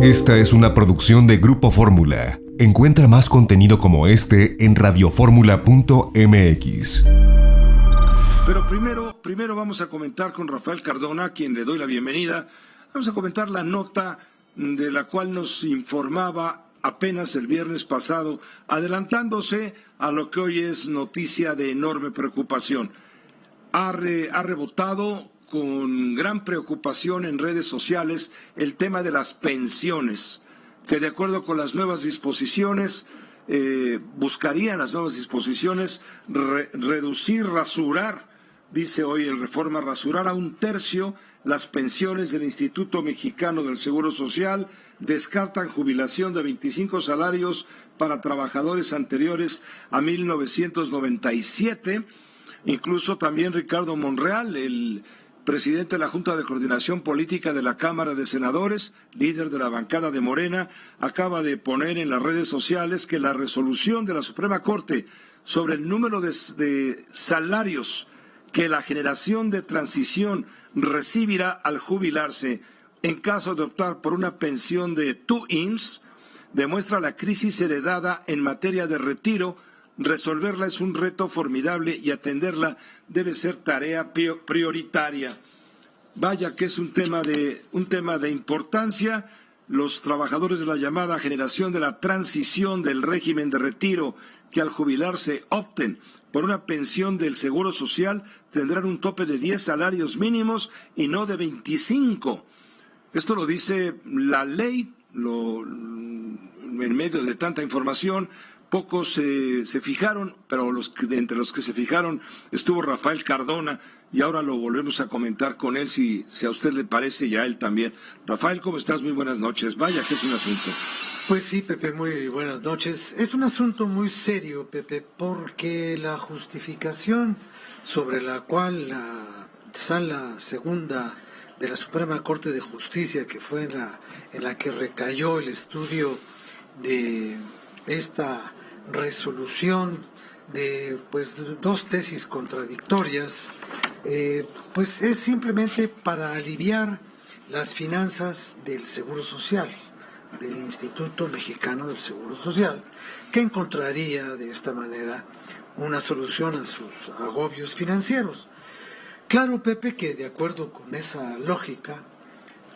Esta es una producción de Grupo Fórmula. Encuentra más contenido como este en radioformula.mx. Pero primero vamos a comentar con Rafael Cardona, a quien le doy la bienvenida. Vamos a comentar la nota de la cual nos informaba apenas el viernes pasado, adelantándose a lo que hoy es noticia de enorme preocupación. Ha rebotado con gran preocupación en redes sociales el tema de las pensiones, que de acuerdo con las nuevas disposiciones, buscarían las nuevas disposiciones reducir, rasurar, dice hoy el Reforma, rasurar a 1/3 las pensiones del Instituto Mexicano del Seguro Social, descartan jubilación de 25 salarios para trabajadores anteriores a 1997, incluso también Ricardo Monreal, el presidente de la Junta de Coordinación Política de la Cámara de Senadores, líder de la bancada de Morena, acaba de poner en las redes sociales que la resolución de la Suprema Corte sobre el número de salarios que la generación de transición recibirá al jubilarse en caso de optar por una pensión de 2IMSS demuestra la crisis heredada en materia de retiro. Resolverla es un reto formidable y atenderla debe ser tarea prioritaria. Vaya que es un tema de importancia. Los trabajadores de la llamada generación de la transición del régimen de retiro que al jubilarse opten por una pensión del Seguro Social tendrán un tope de 10 salarios mínimos y no de 25. Esto lo dice la ley, en medio de tanta información. Pocos se fijaron, pero entre los que se fijaron estuvo Rafael Cardona, y ahora lo volvemos a comentar con él, si a usted le parece, y a él también. Rafael, ¿cómo estás? Muy buenas noches. Vaya que es un asunto. Pues sí, Pepe, muy buenas noches. Es un asunto muy serio, Pepe, porque la justificación sobre la cual la Sala Segunda de la Suprema Corte de Justicia, que fue en la que recayó el estudio de esta resolución de dos tesis contradictorias, pues es simplemente para aliviar las finanzas del Seguro Social, del Instituto Mexicano del Seguro Social, que encontraría de esta manera una solución a sus agobios financieros. Claro, Pepe, que de acuerdo con esa lógica,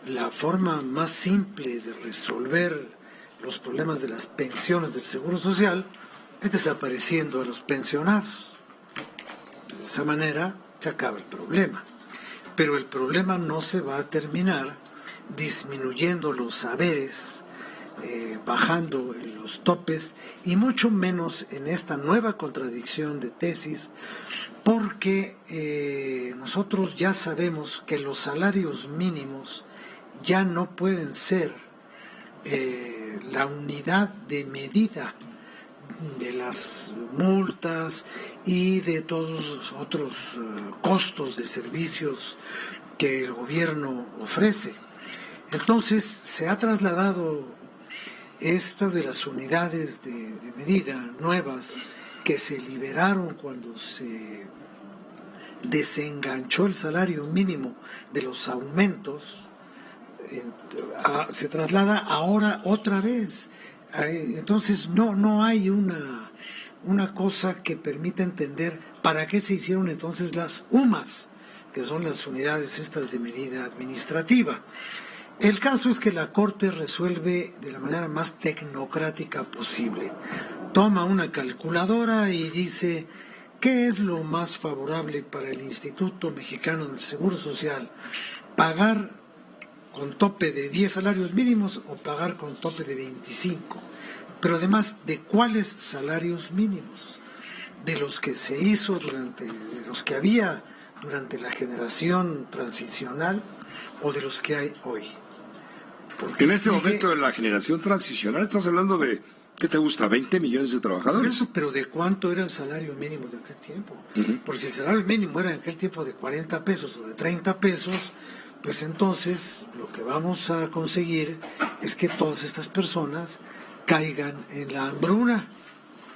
la forma más simple de resolver los problemas de las pensiones del Seguro Social es desapareciendo a los pensionados. De esa manera se acaba el problema. Pero el problema no se va a terminar disminuyendo los saberes, bajando los topes, y mucho menos en esta nueva contradicción de tesis, porque nosotros ya sabemos que los salarios mínimos ya no pueden ser la unidad de medida de las multas y de todos los otros costos de servicios que el gobierno ofrece. Entonces se ha trasladado esto de las unidades de medida nuevas que se liberaron cuando se desenganchó el salario mínimo de los aumentos, se traslada ahora otra vez. Entonces no hay una cosa que permita entender para qué se hicieron entonces las UMAS, que son las unidades estas de medida administrativa. El caso es que la Corte resuelve de la manera más tecnocrática posible. Toma una calculadora y dice qué es lo más favorable para el Instituto Mexicano del Seguro Social: pagar con tope de 10 salarios mínimos o pagar con tope de 25. Pero además, ¿de cuáles salarios mínimos? De los que se hizo de los que había durante la generación transicional, o de los que hay hoy. Porque en este momento de la generación transicional estás hablando de, ¿qué te gusta? 20 millones de trabajadores. Eso, pero ¿de cuánto era el salario mínimo de aquel tiempo? Porque si el salario mínimo era en aquel tiempo de 40 pesos o de 30 pesos, pues entonces lo que vamos a conseguir es que todas estas personas caigan en la hambruna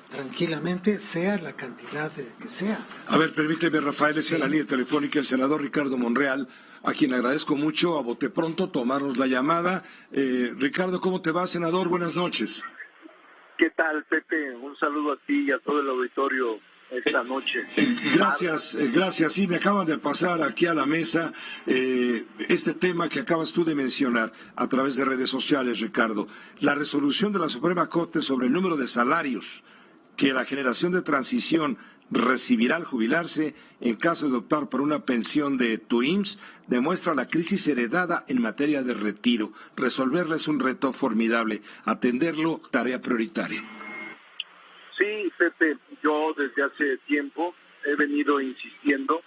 tranquilamente, sea la cantidad que sea. A ver, permíteme, Rafael, es en la línea telefónica el senador Ricardo Monreal, a quien agradezco mucho a bote pronto tomarnos la llamada. Ricardo, ¿cómo te va, senador? Buenas noches. ¿Qué tal, Pepe? Un saludo a ti y a todo el auditorio esta noche. Gracias. Sí, me acaban de pasar aquí a la mesa este tema que acabas tú de mencionar a través de redes sociales, Ricardo. La resolución de la Suprema Corte sobre el número de salarios que la generación de transición recibirá al jubilarse en caso de optar por una pensión de tu IMSS demuestra la crisis heredada en materia de retiro. Resolverla es un reto formidable. Atenderlo, tarea prioritaria. Sí, Pepe, yo desde hace tiempo he venido insistiendo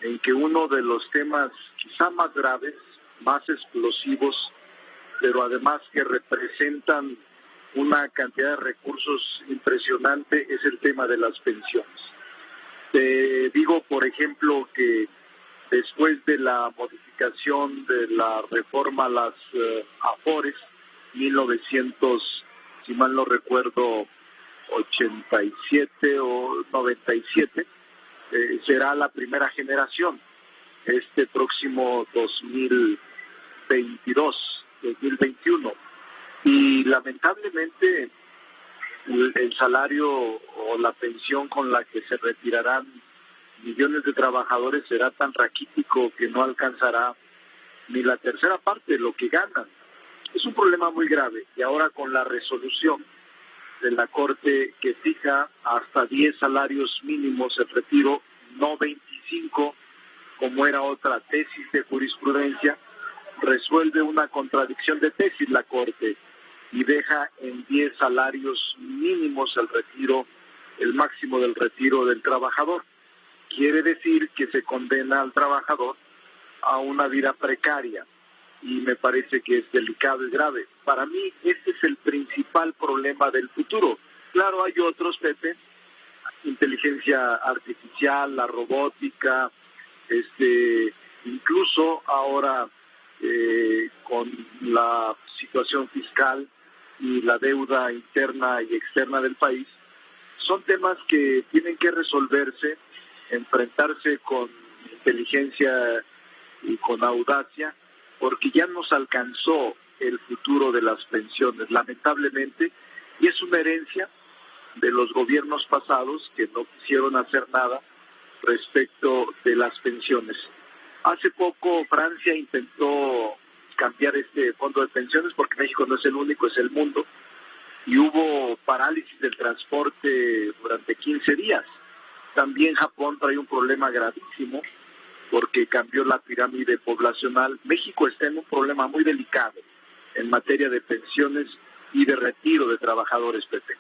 en que uno de los temas quizá más graves, más explosivos, pero además que representan una cantidad de recursos impresionante es el tema de las pensiones. Te digo, por ejemplo, que después de la modificación de la reforma a las AFORES, 1900, si mal no recuerdo, 87 o 97, será la primera generación, este próximo 2022, 2021. Y lamentablemente el salario o la pensión con la que se retirarán millones de trabajadores será tan raquítico que no alcanzará ni la tercera parte de lo que ganan. Es un problema muy grave y ahora con la resolución de la Corte que fija hasta 10 salarios mínimos el retiro, no 25, como era otra tesis de jurisprudencia, resuelve una contradicción de tesis la Corte y deja en 10 salarios mínimos el retiro, el máximo del retiro del trabajador. Quiere decir que se condena al trabajador a una vida precaria y me parece que es delicado y grave. Para mí este es el principal problema del futuro. Claro, hay otros, Pepe, inteligencia artificial, la robótica, incluso ahora con la situación fiscal y la deuda interna y externa del país, son temas que tienen que resolverse, enfrentarse con inteligencia y con audacia, porque ya nos alcanzó el futuro de las pensiones, lamentablemente, y es una herencia de los gobiernos pasados que no quisieron hacer nada respecto de las pensiones. Hace poco Francia intentó cambiar este fondo de pensiones porque México no es el único, es el mundo, y hubo parálisis del transporte durante 15 días. También Japón trae un problema gravísimo porque cambió la pirámide poblacional. México está en un problema muy delicado en materia de pensiones y de retiro de trabajadores, Pepe.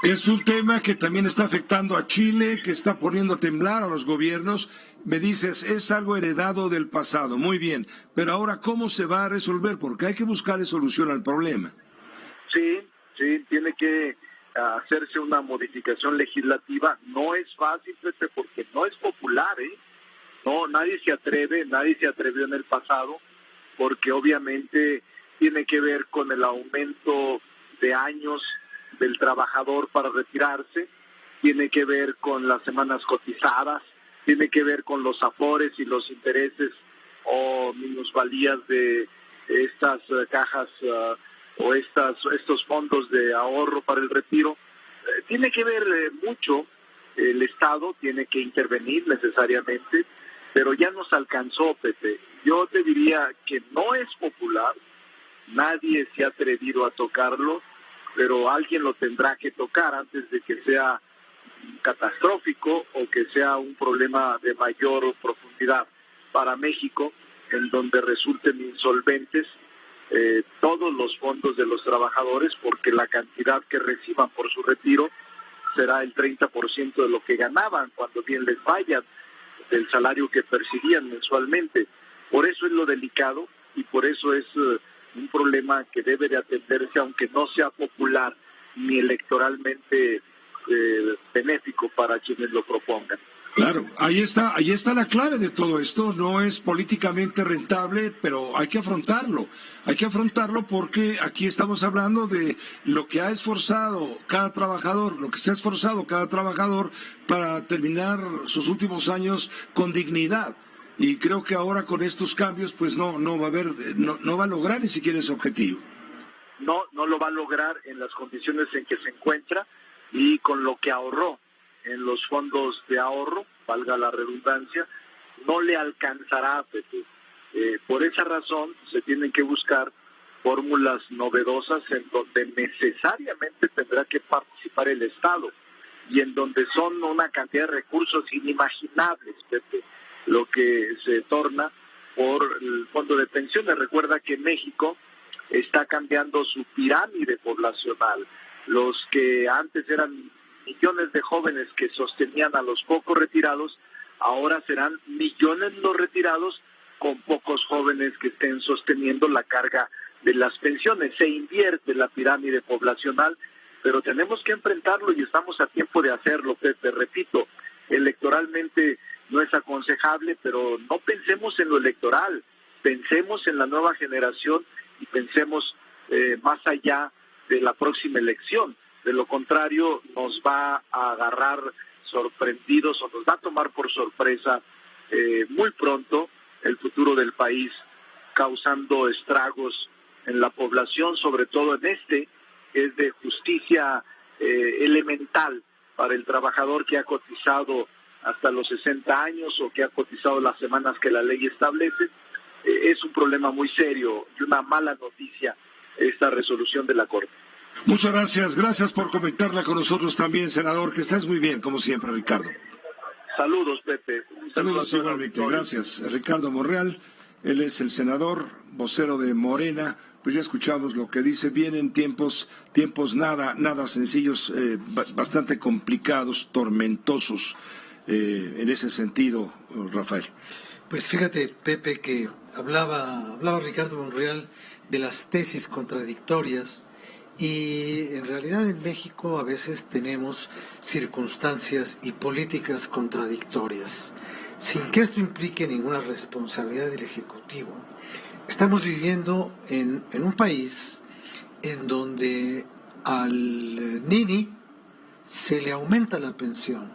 Es un tema que también está afectando a Chile, que está poniendo a temblar a los gobiernos. Me dices, es algo heredado del pasado, muy bien, pero ahora, ¿cómo se va a resolver? Porque hay que buscar solución al problema. Sí, tiene que hacerse una modificación legislativa. No es fácil, porque no es popular, No, nadie se atrevió en el pasado, porque obviamente tiene que ver con el aumento de años del trabajador para retirarse, tiene que ver con las semanas cotizadas, tiene que ver con los afores y los intereses o minusvalías de estas cajas o estos fondos de ahorro para el retiro. Tiene que ver mucho, el Estado tiene que intervenir necesariamente, pero ya nos alcanzó, Pepe. Yo te diría que no es popular, nadie se ha atrevido a tocarlo, pero alguien lo tendrá que tocar antes de que sea catastrófico o que sea un problema de mayor profundidad para México, en donde resulten insolventes todos los fondos de los trabajadores, porque la cantidad que reciban por su retiro será el 30% de lo que ganaban cuando bien les vaya del salario que percibían mensualmente. Por eso es lo delicado y por eso es un problema que debe de atenderse, aunque no sea popular ni electoralmente benéfico para quienes lo propongan. Claro, ahí está la clave de todo esto. No es políticamente rentable, pero hay que afrontarlo porque aquí estamos hablando de lo que ha esforzado cada trabajador, lo que se ha esforzado cada trabajador para terminar sus últimos años con dignidad. y creo que ahora con estos cambios pues no va a haber, no va a lograr ni siquiera ese objetivo. No lo va a lograr en las condiciones en que se encuentra y con lo que ahorró en los fondos de ahorro, valga la redundancia, no le alcanzará, Pepe. Por esa razón se tienen que buscar fórmulas novedosas en donde necesariamente tendrá que participar el Estado y en donde son una cantidad de recursos inimaginables, Pepe, lo que se torna por el fondo de pensiones. Recuerda que México está cambiando su pirámide poblacional. Los que antes eran millones de jóvenes que sostenían a los pocos retirados, ahora serán millones los retirados con pocos jóvenes que estén sosteniendo la carga de las pensiones. Se invierte la pirámide poblacional, pero tenemos que enfrentarlo y estamos a tiempo de hacerlo, Pepe. Repito, electoralmente no es aconsejable, pero no pensemos en lo electoral, pensemos en la nueva generación y pensemos más allá de la próxima elección. De lo contrario, nos va a agarrar sorprendidos o nos va a tomar por sorpresa muy pronto el futuro del país, causando estragos en la población, sobre todo en que es de justicia elemental para el trabajador que ha cotizado hasta los 60 años o que ha cotizado las semanas que la ley establece. Es un problema muy serio y una mala noticia esta resolución de la Corte. Muchas gracias por comentarla con nosotros también, senador, que estés muy bien, como siempre, Ricardo. Saludos, Pepe. Saludos igualmente, gracias. Ricardo Monreal, él es el senador, vocero de Morena. Pues ya escuchamos lo que dice, vienen tiempos nada sencillos, bastante complicados, tormentosos, en ese sentido, Rafael. Pues fíjate, Pepe, que hablaba Ricardo Monreal de las tesis contradictorias, y en realidad en México a veces tenemos circunstancias y políticas contradictorias, sin que esto implique ninguna responsabilidad del Ejecutivo. Estamos viviendo en un país en donde al nini se le aumenta la pensión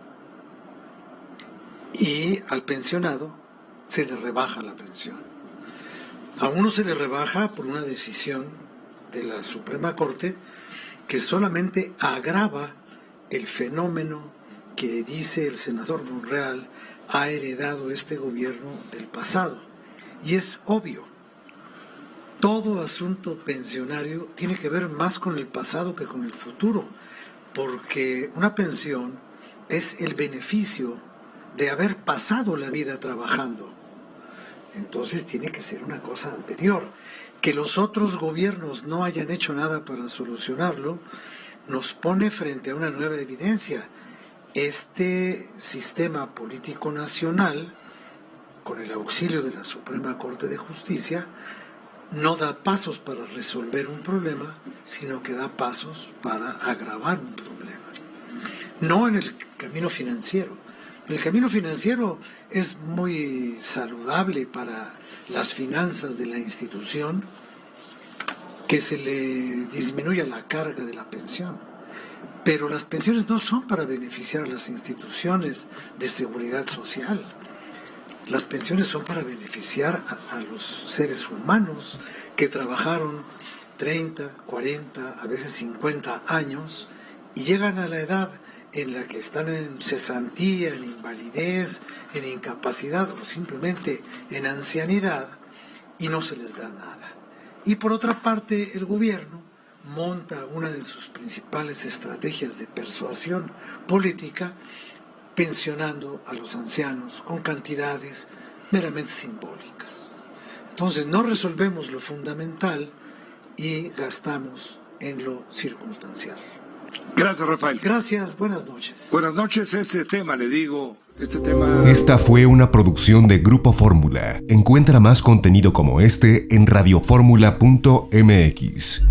y al pensionado se le rebaja la pensión. A uno se le rebaja por una decisión de la Suprema Corte que solamente agrava el fenómeno que, dice el senador Monreal, ha heredado este gobierno del pasado. Y es obvio, todo asunto pensionario tiene que ver más con el pasado que con el futuro, porque una pensión es el beneficio de haber pasado la vida trabajando. Entonces tiene que ser una cosa anterior. Que los otros gobiernos no hayan hecho nada para solucionarlo nos pone frente a una nueva evidencia. Este sistema político nacional, con el auxilio de la Suprema Corte de Justicia, no da pasos para resolver un problema, sino que da pasos para agravar un problema. No en el camino financiero. El camino financiero es muy saludable para las finanzas de la institución, que se le disminuya la carga de la pensión. Pero las pensiones no son para beneficiar a las instituciones de seguridad social. Las pensiones son para beneficiar a los seres humanos que trabajaron 30, 40, a veces 50 años y llegan a la edad en la que están en cesantía, en invalidez, en incapacidad o simplemente en ancianidad y no se les da nada. Y por otra parte, el gobierno monta una de sus principales estrategias de persuasión política pensionando a los ancianos con cantidades meramente simbólicas. Entonces no resolvemos lo fundamental y gastamos en lo circunstancial. Gracias, Rafael. Gracias, buenas noches. Buenas noches, este tema. Esta fue una producción de Grupo Fórmula. Encuentra más contenido como este en radioformula.mx.